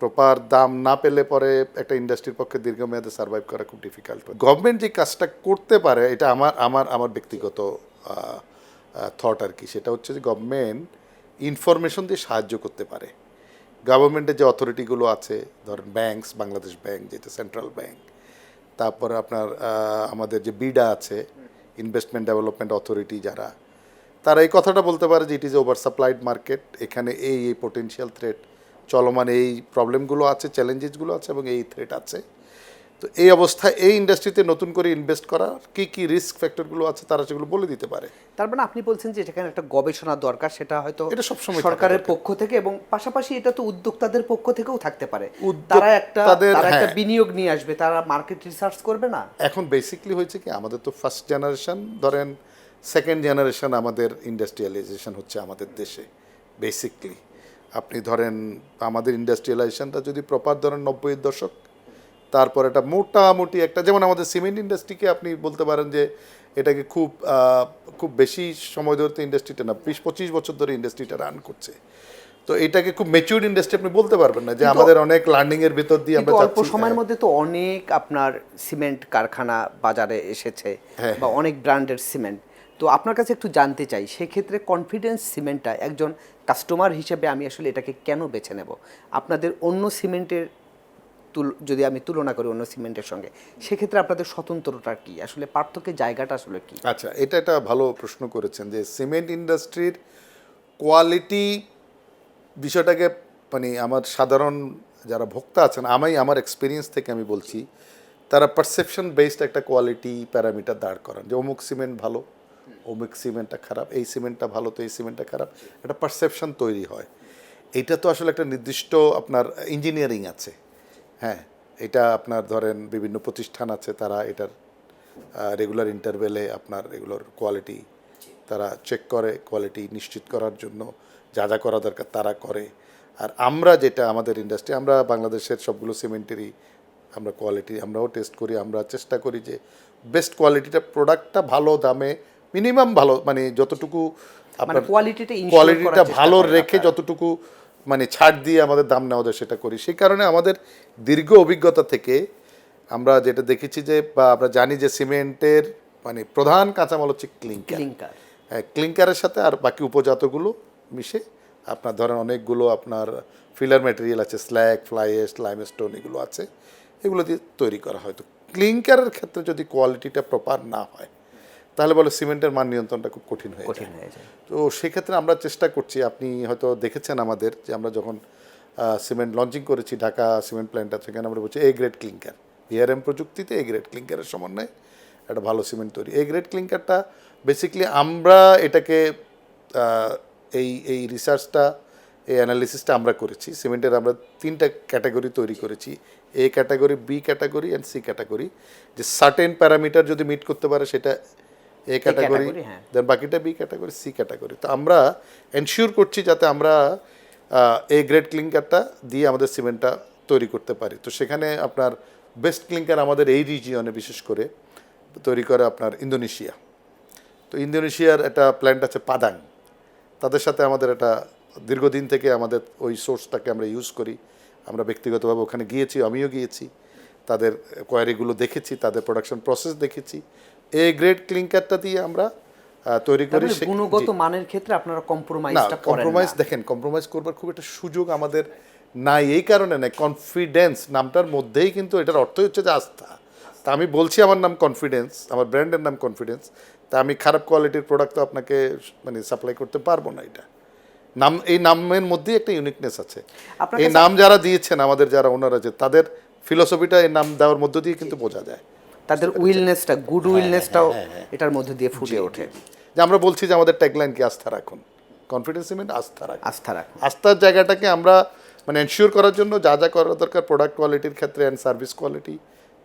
প্রপার দাম না পেলে পরে একটা ইন্ডাস্ট্রির পক্ষে দীর্ঘমেয়াদে সার্ভাইভ করা খুব ডিফিকাল্ট হয়। গভর্নমেন্ট যে কাজটা করতে পারে, এটা আমার ব্যক্তিগত থট আর কি, সেটা হচ্ছে যে গভর্নমেন্ট ইনফরমেশন দিয়ে সাহায্য করতে পারে। গভর্নমেন্টের যে অথরিটিগুলো আছে, ধরেন ব্যাংকস, বাংলাদেশ ব্যাংক যেটা সেন্ট্রাল ব্যাংক, তারপরে আপনার আমাদের যে বিডা আছে, ইনভেস্টমেন্ট ডেভেলপমেন্ট অথরিটি, যারা তারা এই কথাটা বলতে পারে যে it is over supplied market, এখানে এই পোটেনশিয়াল থ্রেট চলমান, এই প্রবলেমগুলো আছে, চ্যালেঞ্জেসগুলো আছে এবং এই থ্রেট আছে। তো এই অবস্থায় এই ইন্ডাস্ট্রিতে নতুন করে ইনভেস্ট করার কি রিস্ক ফ্যাক্টরগুলো আছে তারা সেগুলো বলে দিতে পারে। তার মানে আপনি বলছেন যে সেখানে একটা গবেষণা দরকার, সেটা হয়তো এটা সবসময় সরকারের পক্ষ থেকে, এবং পাশাপাশি এটা তো উদ্যোক্তাদের পক্ষ থেকেও থাকতে পারে। তারা একটা বিনিয়োগ নিয়ে আসবে, তারা মার্কেট রিসার্চ করবে না। এখন বেসিকলি হয়েছে কি, আমাদের তো ফার্স্ট জেনারেশন, ধরেন সেকেন্ড জেনারেশন আমাদের ইন্ডাস্ট্রিয়ালাইজেশন হচ্ছে আমাদের দেশে। বেসিকলি আপনি ধরেন আমাদের ইন্ডাস্ট্রিয়ালাইজেশনটা যদি প্রপার ধরেন 90-এর দশক, তারপর এটা মোটামুটি একটা, যেমন আমাদের সিমেন্ট ইন্ডাস্ট্রিকে আপনি বলতে পারেন যে এটাকে খুব বেশি সময় ধরে তো ইন্ডাস্ট্রিটা না, 20-25 বছর ধরে ইন্ডাস্ট্রিটা রান করছে। তো এটাকে খুব ম্যাচিউরড ইন্ডাস্ট্রি আপনি বলতে পারবেন না, যে আমাদের অনেক লার্নিং এর ভিতর দিয়ে আমরা অল্প সময়ের মধ্যে তো অনেক আপনার সিমেন্ট কারখানা বাজারে এসেছে, বা অনেক ব্র্যান্ডের সিমেন্ট। তো আপনার কাছে একটু জানতে চাই, সেক্ষেত্রে কনফিডেন্স সিমেন্টটা একজন কাস্টমার হিসেবে আমি আসলে এটাকে কেন বেছে নেব? আপনাদের অন্য সিমেন্টের যদি আমি তুলনা করি অন্য সিমেন্টের সঙ্গে, সেক্ষেত্রে আপনাদের স্বতন্ত্রতা কি, আসলে পার্থক্যের জায়গাটা আসলে কি? আচ্ছা, এটা একটা ভালো প্রশ্ন করেছেন যে সিমেন্ট ইন্ডাস্ট্রির কোয়ালিটি বিষয়টাকে, মানে আমার সাধারণ যারা ভোক্তা আছেন, আমার এক্সপিরিয়েন্স থেকে আমি বলছি, তারা পারসেপশন বেসড একটা কোয়ালিটি প্যারামিটার দাঁড় করান, যে অমুক সিমেন্ট ভালো, অমুক সিমেন্টটা খারাপ, এই সিমেন্টটা ভালো তো এই সিমেন্টটা খারাপ, একটা পারসেপশন তৈরি হয়। এটা তো আসলে একটা নির্দিষ্ট আপনার ইঞ্জিনিয়ারিং আছে। হ্যাঁ, এটা আপনার ধরেন বিভিন্ন প্রতিষ্ঠান আছে, তারা এটার রেগুলার ইন্টারভেলে আপনার এগুলোর কোয়ালিটি তারা চেক করে, কোয়ালিটি নিশ্চিত করার জন্য যা যা করা দরকার তারা করে। আর আমরা যেটা আমাদের ইন্ডাস্ট্রি, আমরা বাংলাদেশের সবগুলো সিমেন্টেরই আমরা কোয়ালিটি আমরাও টেস্ট করি, আমরা চেষ্টা করি যে বেস্ট কোয়ালিটিটা, প্রোডাক্টটা ভালো দামে, মিনিমাম ভালো, মানে যতটুকু আপনার কোয়ালিটিটা ভালো রেখে যতটুকু মানে ছাড় দিয়ে আমাদের দাম নেওয়া যায় সেটা করি। সেই কারণে আমাদের দীর্ঘ অভিজ্ঞতা থেকে আমরা যেটা দেখেছি যে, বা আমরা জানি যে সিমেন্টের মানে প্রধান কাঁচামাল হচ্ছে ক্লিংকার। হ্যাঁ, ক্লিংকারের সাথে আর বাকি উপজাতগুলো মিশে আপনার ধরেন অনেকগুলো আপনার ফিলার ম্যাটেরিয়াল আছে, স্ল্যাগ, ফ্লাই অ্যাশ, লাইমস্টোন, এগুলো আছে, এগুলো দিয়ে তৈরি করা হয়। তো ক্লিংকারের ক্ষেত্রে যদি কোয়ালিটিটা প্রপার না হয়, তাহলে বলে সিমেন্টের মান নিয়ন্ত্রণটা খুব কঠিন হয়ে যায়। তো সেক্ষেত্রে আমরা চেষ্টা করছি, আপনি হয়তো দেখেছেন আমাদের যে আমরা যখন সিমেন্ট লঞ্চিং করেছি ঢাকা সিমেন্ট প্ল্যান্টটা, সেখানে আমরা বলছি এ গ্রেড ক্লিংকার, বিআরএম প্রযুক্তিতে এ গ্রেড ক্লিংকারের সমন্বয়ে একটা ভালো সিমেন্ট তৈরি। এ গ্রেড ক্লিংকারটা বেসিক্যালি আমরা এটাকে এই রিসার্চটা, এই অ্যানালিসিসটা আমরা করেছি। সিমেন্টের আমরা 3টা ক্যাটাগরি তৈরি করেছি, A category, B category and C category. যে সার্টেন প্যারামিটার যদি মিট করতে পারে সেটা এ ক্যাটাগরি, দেন বাকিটা বি ক্যাটাগরি, সি ক্যাটাগরি। তো আমরা এনশিওর করছি যাতে আমরা এ গ্রেড ক্লিংকারটা দিয়ে আমাদের সিমেন্টটা তৈরি করতে পারি। তো সেখানে আপনার বেস্ট ক্লিংকার আমাদের এই রিজিয়নে বিশেষ করে তৈরি করে আপনার ইন্দোনেশিয়া। তো ইন্দোনেশিয়ার একটা প্ল্যান্ট আছে পাদাং, তাদের সাথে আমাদের একটা দীর্ঘদিন থেকে আমাদের ওই সোর্সটাকে আমরা ইউজ করি। আমরা ব্যক্তিগতভাবে ওখানে গিয়েছি, আমিও গিয়েছি, তাদের কোয়ারিগুলো দেখেছি, তাদের প্রোডাকশন প্রসেস দেখেছি। এ গ্রেড ক্লিংকারটা দিয়ে আমরা তৈরি করি। গুণগত মানের ক্ষেত্রে আপনারা কম্প্রোমাইজ দেখেন, কম্প্রোমাইজ করবার খুব একটা সুযোগ আমাদের নাই, এই কারণে নাই, কনফিডেন্স নামটার মধ্যেই কিন্তু এটার অর্থই হচ্ছে যে আস্থা। তা আমি বলছি আমার নাম কনফিডেন্স, আমার ব্র্যান্ডের নাম কনফিডেন্স, তা আমি খারাপ কোয়ালিটির প্রোডাক্ট তো আপনাকে মানে সাপ্লাই করতে পারবো না। এটা নাম, এই নামের মধ্যেই একটা ইউনিকনেস আছে। আপনার এই নাম যারা দিয়েছেন আমাদের যারা ওনার আছে তাদের ফিলোসফিটা এই নাম দেওয়ার মধ্য দিয়ে কিন্তু বোঝা যায়। তাদের উইলনেসটা, গুড উইলনেসটাও এটার মধ্যে দিয়ে ফুটে ওঠে। যে আমরা বলছি যে আমাদের ট্যাগলাইন কি, আস্থা রাখুন, কনফিডেন্স সিমেন্ট আস্থা রাখুন। আস্থা রাখুন। আস্থার জায়গাটাকে আমরা মানে এনশিওর করার জন্য যা যা করা দরকার প্রোডাক্ট কোয়ালিটির ক্ষেত্রে অ্যান্ড সার্ভিস কোয়ালিটি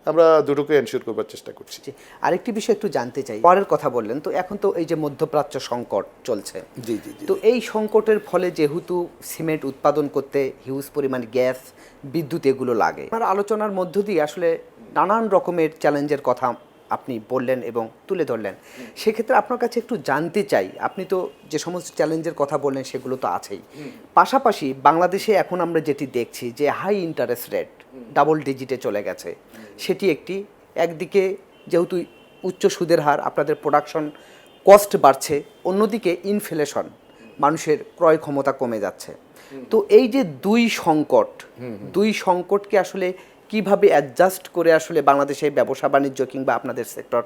আমরা দুটোকে এনশিওর করবার চেষ্টা করছি। আরেকটি বিষয় একটু জানতে চাই, পরের কথা বললেন তো, এখন তো এই যে মধ্যপ্রাচ্য সংকট চলছে, জি জি জি। তো এই সংকটের ফলে যেহেতু সিমেন্ট উৎপাদন করতে হিউজ পরিমাণ গ্যাস, বিদ্যুৎ এগুলো লাগে, আমার আলোচনার মধ্য দিয়ে আসলে নানান রকমের চ্যালেঞ্জের কথা আপনি বললেন এবং তুলে ধরলেন। সেক্ষেত্রে আপনার কাছে একটু জানতে চাই, আপনি তো যে সমস্ত চ্যালেঞ্জের কথা বললেন সেগুলো তো আছেই, পাশাপাশি বাংলাদেশে এখন আমরা যেটি দেখছি যে হাই ইন্টারেস্ট রেট ডাবল ডিজিটে চলে গেছে, সেটি একদিকে যেহেতু উচ্চ সুদের হার, আপনাদের প্রোডাকশন কস্ট বাড়ছে, অন্যদিকে ইনফ্লেশন, মানুষের ক্রয় ক্ষমতা কমে যাচ্ছে। তো এই যে দুই সংকটকে আসলে কিভাবে অ্যাডজাস্ট করে আসলে বাংলাদেশে ব্যবসা বাণিজ্য কিংবা আপনাদের সেক্টর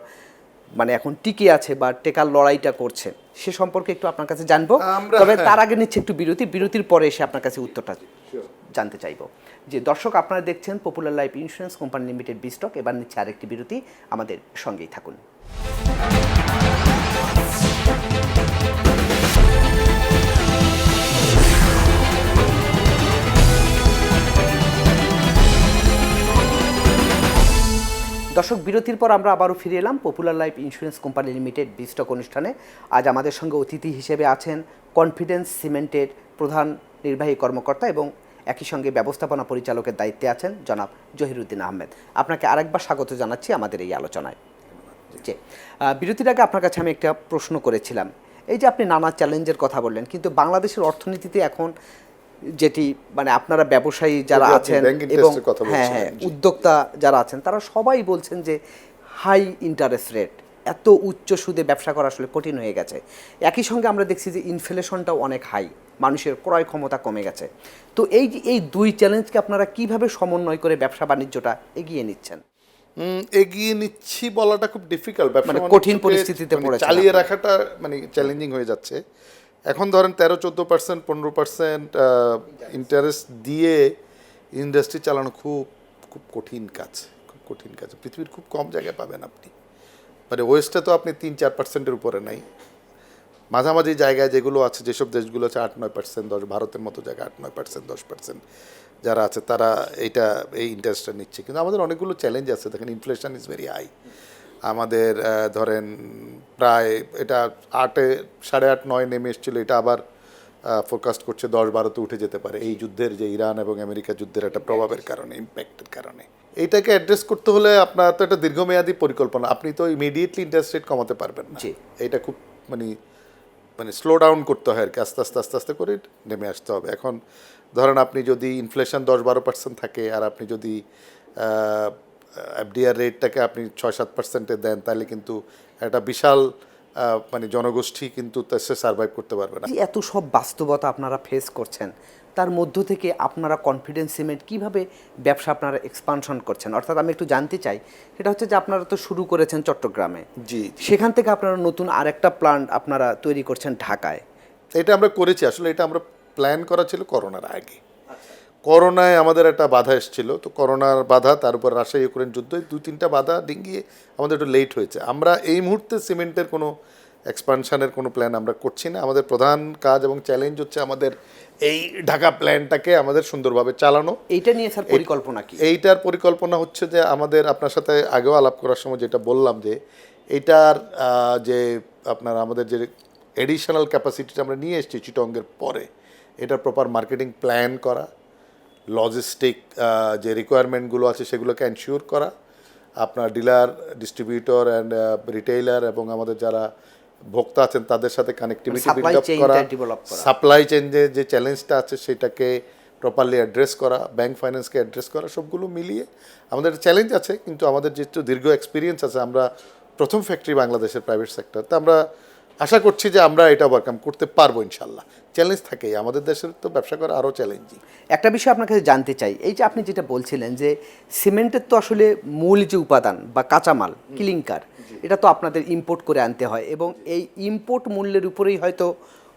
মানে এখন টিকে আছে বা টেকার লড়াইটা করছে, সে সম্পর্কে একটু আপনার কাছে জানবো। তবে তার আগে নিচ্ছে একটু বিরতির পরে এসে আপনার কাছে উত্তরটা জানতে চাইবো। যে দর্শক, আপনারা দেখছেন popular life insurance company limited বিস্টক। এবার নিচ্ছে আরেকটি বিরতি, আমাদের সঙ্গেই থাকুন। দর্শক, বিরতির পর আমরা আবারও ফিরে এলাম popular life insurance company limited বিস্টক অনুষ্ঠানে। আজ আমাদের সঙ্গে অতিথি হিসেবে আছেন কনফিডেন্স সিমেন্টের প্রধান নির্বাহী কর্মকর্তা এবং একই সঙ্গে ব্যবস্থাপনা পরিচালকের দায়িত্বে আছেন জনাব জহিরুদ্দিন আহমেদ। আপনাকে আরেকবার স্বাগত জানাচ্ছি আমাদের এই আলোচনায়। যে বিরতির আগে আপনার কাছে আমি একটা প্রশ্ন করেছিলাম, এই যে আপনি নানা চ্যালেঞ্জের কথা বললেন, কিন্তু বাংলাদেশের অর্থনীতিতে এখন যেটি মানে আপনারা ব্যবসায়ী যারা আছেন এবং উদ্যোক্তা যারা আছেন, তারা সবাই বলছেন যে হাই ইন্টারেস্ট রেট, এত উচ্চ সুদে ব্যবসা করা আসলে কঠিন হয়ে গেছে। একই সঙ্গে আমরা দেখছি যে ইনফ্লেশনটাও অনেক হাই, মানুষের ক্রয় ক্ষমতা কমে গেছে। তো এই দুই চ্যালেঞ্জকে আপনারা কিভাবে সমন্বয় করে ব্যবসা বাণিজ্যটা এগিয়ে নিচ্ছেন? এগিয়ে নিচ্ছি বলাটা খুব ডিফিকাল্ট, মানে কঠিন পরিস্থিতিতে পড়েছে, চালিয়ে রাখাটা মানে চ্যালেঞ্জিং হয়ে যাচ্ছে। এখন ধরেন 13-14%, 15% ইন্টারেস্ট দিয়ে ইন্ডাস্ট্রি চালানো খুব খুব কঠিন কাজ, খুব কঠিন কাজ। পৃথিবীর খুব কম জায়গায় পাবেন আপনি, মানে ওয়েস্টে তো আপনি 3-4%-এর উপরে নাই। মাঝামাঝি জায়গায় যেগুলো আছে, যেসব দেশগুলো আছে 8-9%, ভারতের মতো জায়গায় 8-9%, 10% যারা আছে তারা এই ইন্টারেস্টটা নিচ্ছে। কিন্তু আমাদের অনেকগুলো চ্যালেঞ্জ আছে। দেখেন, ইনফ্লেশন ইজ ভেরি হাই। আমাদের ধরেন প্রায় এটা 8-8.5-9 নেমে এসেছিলো, এটা আবার ফোরকাস্ট করছে 10-12-তে উঠে যেতে পারে, এই যুদ্ধের যে ইরান এবং আমেরিকা যুদ্ধের একটা প্রভাবের কারণে, ইম্প্যাক্টের কারণে। এইটাকে অ্যাড্রেস করতে হলে আপনার তো একটা দীর্ঘমেয়াদী পরিকল্পনা, আপনি তো ইমিডিয়েটলি ইন্টারেস্ট রেট কমাতে পারবেন না। এইটা খুব মানে স্লো ডাউন করতে হয় আর কি, আস্তে আস্তে আস্তে আস্তে করে নেমে আসতে হবে। এখন ধরেন আপনি যদি ইনফ্লেশন 10-12% থাকে আর আপনি যদি এফডিআর রেটটাকে আপনি 6-7%-এ দেন, তাহলে কিন্তু একটা বিশাল মানে জনগোষ্ঠী কিন্তু সে সার্ভাইভ করতে পারবে না। এত সব বাস্তবতা আপনারা ফেস করছেন, তার মধ্য থেকে আপনারা কনফিডেন্স সিমেন্ট কীভাবে ব্যবসা আপনারা এক্সপানশন করছেন? অর্থাৎ আমি একটু জানতে চাই, সেটা হচ্ছে যে আপনারা তো শুরু করেছেন চট্টগ্রামে, জি, সেখান থেকে আপনারা নতুন আরেকটা প্ল্যান্ট আপনারা তৈরি করছেন ঢাকায়। এটা আমরা করেছি, আসলে এটা আমরা প্ল্যান করা ছিল করোনার আগে। করোনায় আমাদের একটা বাধা এসেছিলো, তো করোনার বাধা, তার উপর রাশিয়া ইউক্রেন যুদ্ধ, 2-3টা বাধা ডিঙ্গিয়ে আমাদের একটু লেট হয়েছে। আমরা এই মুহূর্তে সিমেন্টের কোনো এক্সপানশনের কোনো প্ল্যান আমরা করছি না। আমাদের প্রধান কাজ এবং চ্যালেঞ্জ হচ্ছে আমাদের এই ঢাকা প্ল্যানটাকে আমাদের সুন্দরভাবে চালানো। এইটা নিয়ে স্যার পরিকল্পনা কি? এইটার পরিকল্পনা হচ্ছে যে আমাদের আপনার সাথে আগেও আলাপ করার সময় যেটা বললাম, যে এইটার যে আপনার আমাদের যে এডিশনাল ক্যাপাসিটিটা আমরা নিয়ে এসেছি চিটংয়ের পরে, এটার প্রপার মার্কেটিং প্ল্যান করা, লজিস্টিক যে রিকোয়ারমেন্টগুলো আছে সেগুলোকে এনশিওর করা, আপনার ডিলার, ডিস্ট্রিবিউটর অ্যান্ড রিটেইলার এবং আমাদের যারা ভোক্তা আছেন তাদের সাথে কানেক্টিভিটি বিল্ড আপ করা, সাপ্লাই চেইনে যে চ্যালেঞ্জটা আছে সেটাকে প্রপারলি অ্যাড্রেস করা, ব্যাংক ফাইন্যান্সকে অ্যাড্রেস করা, সবগুলো মিলিয়ে আমাদের চ্যালেঞ্জ আছে। কিন্তু আমাদের যেহেতু দীর্ঘ এক্সপিরিয়েন্স আছে, আমরা প্রথম ফ্যাক্টরি বাংলাদেশের প্রাইভেট সেক্টর, তো আমরা আশা করছি যে আমরা এটা ওভারকাম করতে পারবো ইনশাল্লাহ। চ্যালেঞ্জ থাকেই, আমাদের দেশের তো ব্যবসা করা আরও চ্যালেঞ্জিং। একটা বিষয় আপনার কাছে জানতে চাই, এই যে আপনি যেটা বলছিলেন যে সিমেন্টের তো আসলে মূল যে উপাদান বা কাঁচামাল ক্লিংকার, এটা তো আপনাদের ইম্পোর্ট করে আনতে হয়, এবং এই ইম্পোর্ট মূল্যের উপরেই হয়তো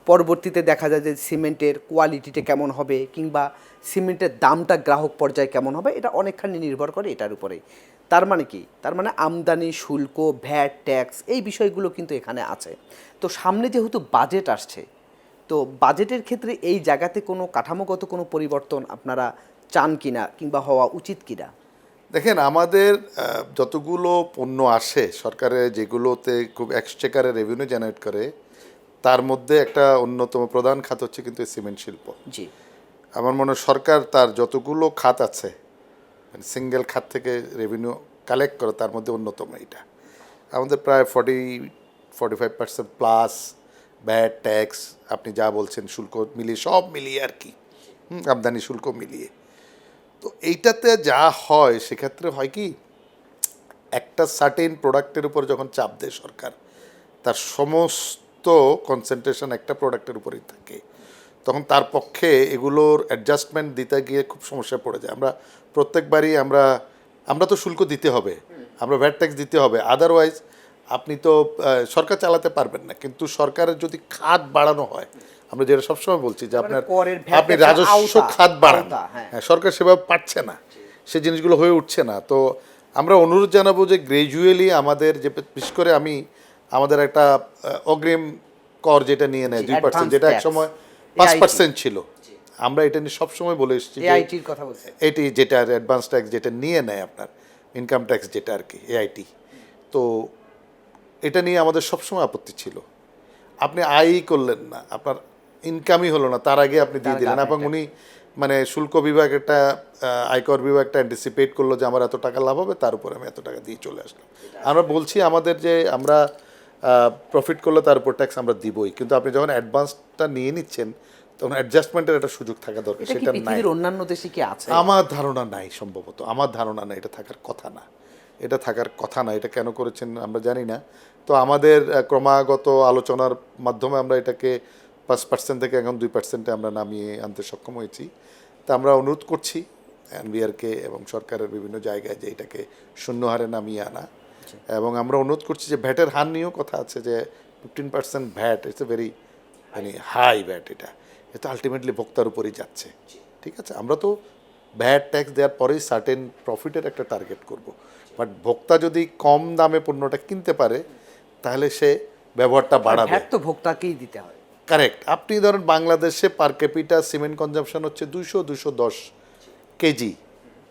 পরবর্তীতে দেখা যায় যে সিমেন্টের কোয়ালিটিটা কেমন হবে কিংবা সিমেন্টের দামটা গ্রাহক পর্যায়ে কেমন হবে, এটা অনেকখানি নির্ভর করে এটার উপরেই। তার মানে কি, তার মানে আমদানি শুল্ক, ভ্যাট, ট্যাক্স, এই বিষয়গুলো কিন্তু এখানে আছে। তো সামনে যেহেতু বাজেট আসছে, তো বাজেটের ক্ষেত্রে এই জায়গাতে কোনো কাঠামোগত কোনো পরিবর্তন আপনারা চান কিনা কিংবা হওয়া উচিত কিনা? দেখেন, আমাদের যতগুলো পণ্য আসে সরকারের, যেগুলোতে খুব এক্সচেকারে রেভিনিউ জেনারেট করে, তার মধ্যে একটা অন্যতম প্রধান খাত হচ্ছে কিন্তু সিমেন্ট শিল্প। জি। আমার মনে হয় সরকার তার যতগুলো খাত আছে, মানে সিঙ্গেল খাত থেকে রেভিনিউ কালেক্ট করে, তার মধ্যে অন্যতম এটা। আমাদের প্রায় 45% প্লাস ভ্যাট, ট্যাক্স, আপনি যা বলছেন শুল্ক মিলিয়ে, সব মিলিয়ে আর কি, আমদানি শুল্ক মিলিয়ে। তো এইটাতে যা হয় সেক্ষেত্রে হয় কি, একটা সার্টেন প্রোডাক্টের উপর যখন চাপ দেয় সরকার, তার সমস্ত কনসেন্ট্রেশন একটা প্রোডাক্টের উপরেই থাকে, তখন তার পক্ষে এগুলোর অ্যাডজাস্টমেন্ট দিতে গিয়ে খুব সমস্যায় পড়ে যায়। আমরা প্রত্যেকবারই আমরা তো শুল্ক দিতে হবে, আমরা ভ্যাট ট্যাক্স দিতে হবে, আদারওয়াইজ আপনি তো সরকার চালাতে পারবেন না। কিন্তু সরকারের যদি খাত বাড়ানো হয়, আমরা যেটা সবসময় বলছি যে আপনার আপনি রাজস্ব খাত বাড়ান, হ্যাঁ, সরকার সেভাবে পারছে না, সে জিনিসগুলো হয়ে উঠছে না। তো আমরা অনুরোধ জানাবো যে গ্র্যাজুয়ালি আমাদের, যে বিশেষ করে আমাদের একটা অগ্রিম কর যেটা নিয়ে নেয় 2%, যেটা একসময় 5% ছিল, আমরা এটা নিয়ে সবসময় বলে এসেছি, এআইটির কথা বলছি, এটি যেটা অ্যাডভান্স ট্যাক্স যেটা নিয়ে নেয় আপনার ইনকাম ট্যাক্স যেটা আর কি, এআইটি। তো এটা নিয়ে আমাদের সবসময় আপত্তি ছিল। আপনি আয়ই করলেন না, আপনার ইনকামই হলো না, তার আগে আপনি দিয়ে দিলেন। এবং উনি মানে শুল্ক বিভাগ একটা, আয়কর বিভাগটা অ্যান্টিসিপেট করলো যে আমার এত টাকা লাভ হবে, তার উপর আমি এত টাকা দিয়ে চলে আসলাম। আমরা বলছি আমাদের যে আমরা প্রফিট করলে তার উপর ট্যাক্স আমরা দিবই, কিন্তু আপনি যখন অ্যাডভান্সটা নিয়ে নিচ্ছেন তখন অ্যাডজাস্টমেন্টের একটা সুযোগ থাকা দরকার, এটা কি সেটা নাই। পৃথিবীর অন্যান্য দেশে কি আছে? আমার ধারণা নাই, সম্ভবত আমার ধারণা নাই, এটা থাকার কথা না, এটা থাকার কথা না। এটা কেন করেছেন আমরা জানি না। তো আমাদের ক্রমাগত আলোচনার মাধ্যমে আমরা এটাকে 5% থেকে এখন 2%-এ আমরা নামিয়ে আনতে সক্ষম হয়েছি। তা আমরা অনুরোধ করছি এনবিআরকে এবং সরকারের বিভিন্ন জায়গায় যে এটাকে শূন্য হারে নামিয়ে আনা। এবং আমরা অনুরোধ করছি যে ভ্যাটের হার নিয়েও কথা আছে, যে 15% ভ্যাট, ইটস এ ভেরি মানে হাই ভ্যাট। এটা আলটিমেটলি ভোক্তার উপরেই যাচ্ছে। ঠিক আছে, আমরা তো ভ্যাট ট্যাক্স দেওয়ার পরেই সার্টেন প্রফিটের একটা টার্গেট করব, বাট ভোক্তা যদি কম দামে পণ্যটা কিনতে পারে তাহলে সে ব্যবহারটা বাড়াবে। ভ্যাট তো ভোক্তাকেই দিতে হয়। কারেক্ট। আপনি ধরেন বাংলাদেশে পার ক্যাপিটা সিমেন্ট কনজাম্পশন হচ্ছে 200-210 কেজি,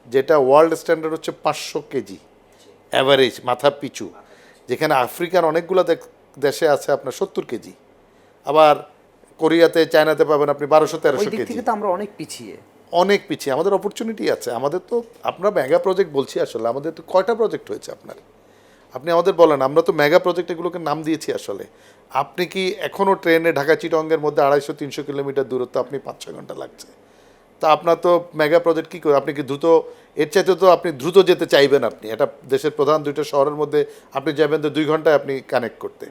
যেটা ওয়ার্ল্ড স্ট্যান্ডার্ড হচ্ছে 500 কেজি অ্যাভারেজ মাথা পিছু, যেখানে আফ্রিকার অনেকগুলো দেশে আছে আপনার 70 কেজি, আবার কোরিয়াতে, চায়নাতে পাবেন আপনি 1200-1300 ওই দিক কেজি। থেকে তো আমরা অনেক পিছিয়ে, অনেক পিছিয়ে। আমাদের অপরচুনিটি আছে। আমাদের তো, আপনার মেগা প্রজেক্ট বলছি, আসলে আমাদের তো কয়টা প্রজেক্ট হয়েছে আপনার, আপনি আমাদের বলেন। আমরা তো মেগা প্রজেক্ট এগুলোকে নাম দিয়েছি আসলে। আপনি কি এখনও ট্রেনে ঢাকা চিটংয়ের মধ্যে 250-300 কিলোমিটার দূরত্ব, আপনি 5-6 ঘন্টা লাগছে। তা আপনার তো মেগা প্রজেক্ট কী করে, আপনি কি দ্রুত, এর চাইতে তো আপনি দ্রুত যেতে চাইবেন। আপনি এটা দেশের প্রধান 2টা শহরের মধ্যে আপনি যাবেন তো 2 ঘন্টায় আপনি কানেক্ট করতে,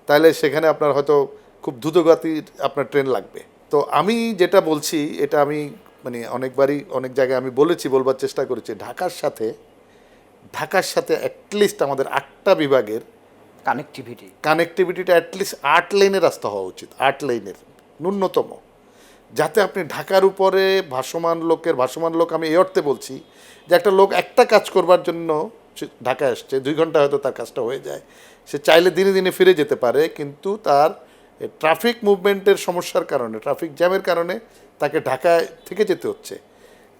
তাহলে সেখানে আপনার হয়তো খুব দ্রুতগতির আপনার ট্রেন লাগবে। তো আমি যেটা বলছি, এটা আমি মানে অনেকবারই অনেক জায়গায় আমি বলবার চেষ্টা করেছি, ঢাকার সাথে অ্যাটলিস্ট আমাদের 8টা বিভাগের কানেক্টিভিটিটা অ্যাটলিস্ট 8 লেনের রাস্তা হওয়া উচিত, 8 লেনের ন্যূনতম, যাতে আপনি ঢাকার উপরে ভাসমান লোক, আমি এই অর্থে বলছি যে একটা লোক একটা কাজ করবার জন্য ঢাকায় আসছে, 2 ঘন্টা হয়তো তার কাজটা হয়ে যায়, সে চাইলে দিনে দিনে ফিরে যেতে পারে, কিন্তু তার ট্রাফিক মুভমেন্টের সমস্যার কারণে, ট্রাফিক জ্যামের কারণে তাকে ঢাকায় থেকে যেতে হচ্ছে।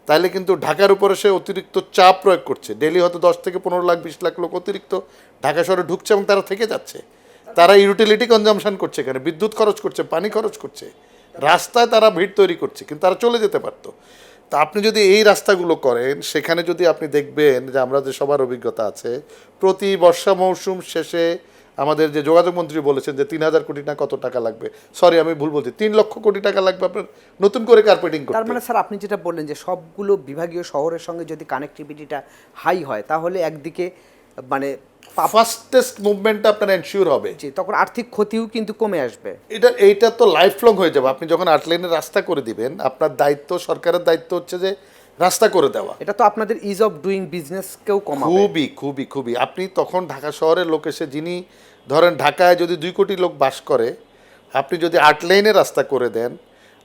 তাহলে কিন্তু ঢাকার উপরে সে অতিরিক্ত চাপ প্রয়োগ করছে। ডেলি হয়তো 10 থেকে 15 লাখ 20 লাখ লোক অতিরিক্ত ঢাকা শহরে ঢুকছে এবং তারা থেকে যাচ্ছে। তারা ইউটিলিটি কনজামশন করছে, এখানে বিদ্যুৎ খরচ করছে, পানি খরচ করছে, রাস্তায় তারা ভিড় তৈরি করছে, কিন্তু তারা চলে যেতে পারতো। তা আপনি যদি এই রাস্তাগুলো করেন, সেখানে যদি আপনি দেখবেন যে আমরা যে সবার অভিজ্ঞতা আছে, প্রতি বর্ষা মৌসুম শেষে আমাদের যে যোগাযোগ মন্ত্রী বলেছেন যে 3000 কোটি না কত টাকা লাগবে, সরি আমি ভুল বলছি, 3 লক্ষ কোটি টাকা লাগবে আপনার নতুন করে কার্পেটিং করতে। তার মানে স্যার আপনি যেটা বললেন যে সবগুলো বিভাগীয় শহরের সঙ্গে যদি কানেক্টিভিটিটা হাই হয়, তাহলে একদিকে মানে ফাস্টেস্ট মুভমেন্টটা আপনার এনশিওর হবে, যে তখন আর্থিক ক্ষতিও কিন্তু কমে আসবে। এইটা তো লাইফ লং হয়ে যাবে। আপনি যখন 8 লেনের রাস্তা করে দিবেন, আপনার দায়িত্ব, সরকারের দায়িত্ব হচ্ছে যে রাস্তা করে দেওয়া। এটা তো আপনাদের ইজ অফ ডুইং বিজনেসকেও কমাবে। খুবই খুবই খুবই। আপনি তখন ঢাকা শহরের লোক এসে, যিনি ধরেন ঢাকায় যদি 2 কোটি লোক বাস করে, আপনি যদি 8 লেনের রাস্তা করে দেন,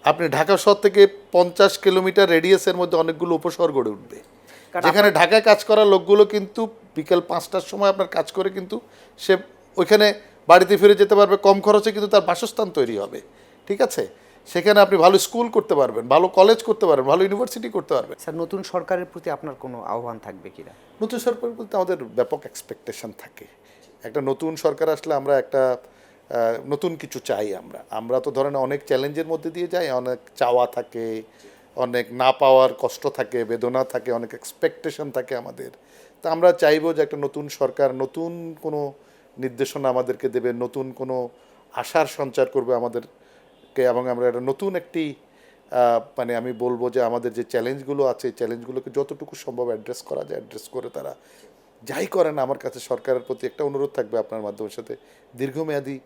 আপনি ঢাকা শহর থেকে 50 কিলোমিটার রেডিয়াসের মধ্যে অনেকগুলো উপশহর গড়ে উঠবে, কারণ যেখানে ঢাকায় কাজ করা লোকগুলো কিন্তু বিকেল 5টার সময় আপনার কাজ করে কিন্তু সে ওইখানে বাড়িতে ফিরে যেতে পারবে, কম খরচে কিন্তু তার বাসস্থান তৈরি হবে। ঠিক আছে, সেখানে আপনি ভালো স্কুল করতে পারবেন, ভালো কলেজ করতে পারবেন, ভালো ইউনিভার্সিটি করতে পারবেন। স্যার, নতুন সরকারের প্রতি আপনার কোনো আহ্বান থাকবে কিনা? নতুন সরকার বলতে আমাদের ব্যাপক এক্সপেকটেশন থাকে। একটা নতুন সরকার আসলে আমরা একটা নতুন কিছু চাই। আমরা তো ধরেন অনেক চ্যালেঞ্জের মধ্যে দিয়ে যাই, অনেক চাওয়া থাকে, অনেক না পাওয়ার কষ্ট থাকে, বেদনা থাকে, অনেক এক্সপেকটেশন থাকে আমাদের। তা আমরা চাইবো যে একটা নতুন সরকার নতুন কোনো নির্দেশনা আমাদেরকে দেবে, নতুন কোনো আশার সঞ্চার করবে আমাদেরকে, এবং আমরা একটা নতুন একটি মানে আমি বলবো যে আমাদের যে চ্যালেঞ্জগুলো আছে, চ্যালেঞ্জগুলোকে যতটুকু সম্ভব অ্যাড্রেস করা যায় অ্যাড্রেস করে তারা যাই করেন, আমার কাছে সরকারের প্রতি একটা অনুরোধ থাকবে আপনার মাধ্যমের সাথে, দীর্ঘমেয়াদী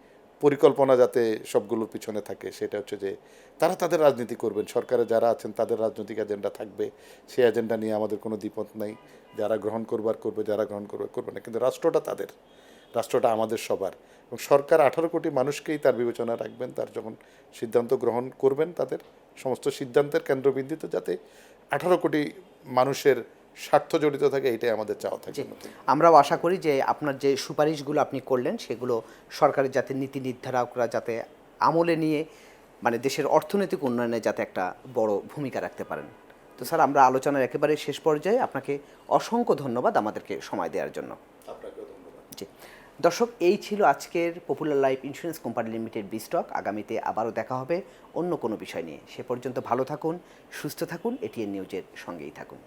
পরিকল্পনা যাতে সবগুলোর পিছনে থাকে। সেটা হচ্ছে যে তারা তাদের রাজনীতি করবেন, সরকারে যারা আছেন তাদের রাজনৈতিক এজেন্ডা থাকবে, সেই এজেন্ডা নিয়ে আমাদের কোনো দ্বিমত নাই। যারা গ্রহণ করবার করবে, যারা গ্রহণ করবে করবে না, কিন্তু রাষ্ট্রটা তাদের, রাষ্ট্রটা আমাদের সবার। এবং সরকার 18 কোটি মানুষকেই তার বিবেচনা রাখবেন, তার যখন সিদ্ধান্ত গ্রহণ করবেন তাদের সমস্ত সিদ্ধান্তের কেন্দ্রবিন্দুতে যাতে 18 কোটি মানুষের স্বার্থ জড়িত থাকে, এটাই আমাদের চাওয়া থাকে। আমরাও আশা করি যে আপনার যে সুপারিশগুলো আপনি করলেন সেগুলো সরকারের যাতে নীতি নির্ধারকরা যাতে আমলে নিয়ে মানে দেশের অর্থনৈতিক উন্নয়নে যাতে একটা বড় ভূমিকা রাখতে পারেন। তো স্যার, আমরা আলোচনার একেবারে শেষ পর্যায়ে আপনাকে অসংখ্য ধন্যবাদ আমাদেরকে সময় দেওয়ার জন্য। আপনাকেও ধন্যবাদ। জি দর্শক, এই ছিল আজকের popular life insurance company limited বিস্টক। আগামীতে আবারও দেখা হবে অন্য কোনো বিষয় নিয়ে। সে পর্যন্ত ভালো থাকুন, সুস্থ থাকুন, এটিএন নিউজের সঙ্গেই থাকুন।